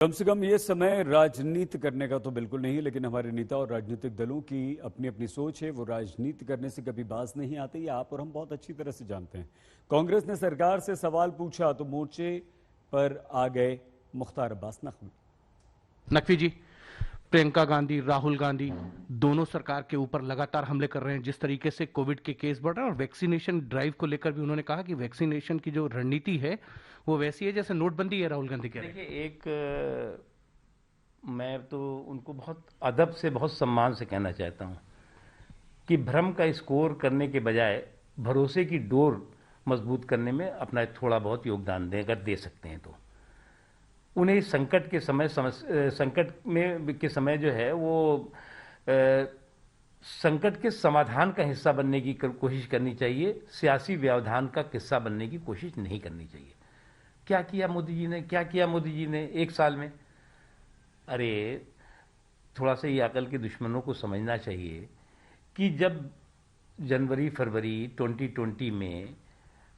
कम से कम ये समय राजनीति करने का तो बिल्कुल नहीं, लेकिन हमारे नेता और राजनीतिक दलों की अपनी अपनी सोच है। वो राजनीति करने से कभी बाज नहीं आते, ये आप और हम बहुत अच्छी तरह से जानते हैं। कांग्रेस ने सरकार से सवाल पूछा तो मोर्चे पर आ गए मुख्तार अब्बास नकवी। नकवी जी, प्रियंका गांधी, राहुल गांधी दोनों सरकार के ऊपर लगातार हमले कर रहे हैं। जिस तरीके से कोविड के केस बढ़ रहे हैं और वैक्सीनेशन ड्राइव को लेकर भी उन्होंने कहा कि वैक्सीनेशन की जो रणनीति है वो वैसी है जैसे नोटबंदी है। राहुल गांधी कह रहे हैं। देखिए, मैं तो उनको बहुत अदब से, बहुत सम्मान से कहना चाहता हूं कि भ्रम का स्कोर करने के बजाय भरोसे की डोर मजबूत करने में अपना थोड़ा बहुत योगदान दें, अगर दे सकते हैं तो। उन्हें संकट के समय के समय जो है वो संकट के समाधान का हिस्सा बनने की कोशिश करनी चाहिए, सियासी व्यवधान का किस्सा बनने की कोशिश नहीं करनी चाहिए। क्या किया मोदी जी ने एक साल में? अरे, थोड़ा सा ये अकल के दुश्मनों को समझना चाहिए कि जब जनवरी फरवरी 2020 में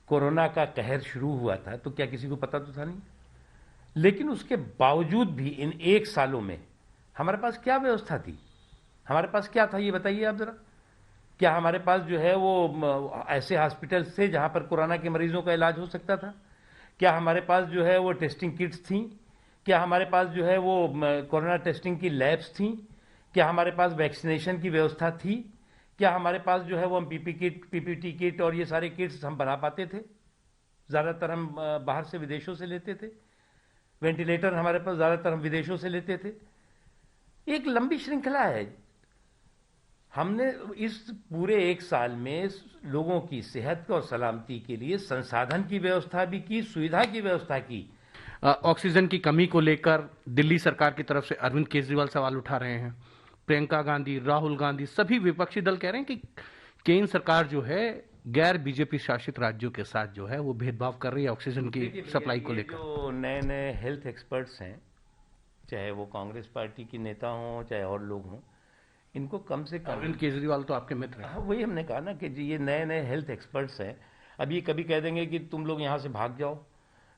कोरोना का कहर शुरू हुआ था तो क्या किसी को पता तो था नहीं। लेकिन उसके बावजूद भी इन एक सालों में हमारे पास क्या व्यवस्था थी, हमारे पास क्या था, ये बताइए आप जरा। क्या हमारे पास जो है वो ऐसे हॉस्पिटल थे जहां पर कोरोना के मरीजों का इलाज हो सकता था? क्या हमारे पास जो है वो टेस्टिंग किट्स थी? क्या हमारे पास जो है वो कोरोना टेस्टिंग की लैब्स थी? क्या हमारे पास वैक्सीनेशन की व्यवस्था थी? क्या हमारे पास जो है वो हम पीपीटी किट और ये सारे किट्स हम बना पाते थे? ज़्यादातर हम बाहर से, विदेशों से लेते थे। वेंटिलेटर हमारे पास ज़्यादातर हम विदेशों से लेते थे। एक लंबी श्रृंखला है। हमने इस पूरे एक साल में लोगों की सेहत और सलामती के लिए संसाधन की व्यवस्था भी की, सुविधा की व्यवस्था की। ऑक्सीजन की कमी को लेकर दिल्ली सरकार की तरफ से अरविंद केजरीवाल सवाल उठा रहे हैं। प्रियंका गांधी, राहुल गांधी, सभी विपक्षी दल कह रहे हैं कि केंद्र सरकार जो है गैर बीजेपी शासित राज्यों के साथ जो है वो भेदभाव कर रही है ऑक्सीजन की सप्लाई को लेकर। जो नए नए हेल्थ एक्सपर्ट्स हैं, चाहे वो कांग्रेस पार्टी के नेता हों चाहे और लोग हों, इनको कम से कम। अरविंद केजरीवाल तो आपके मित्र हैं। हाँ, वही हमने कहा ना कि जी ये नए नए हेल्थ एक्सपर्ट्स हैं। अब ये कभी कह देंगे कि तुम लोग यहाँ से भाग जाओ,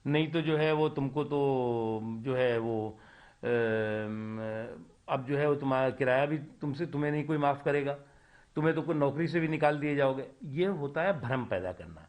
नहीं तो जो है वो तुमको तो जो है वो अब जो है वो तुम्हारा किराया भी तुम्हें नहीं कोई माफ़ करेगा, तुम्हें तो कोई नौकरी से भी निकाल दिए जाओगे। ये होता है भ्रम पैदा करना।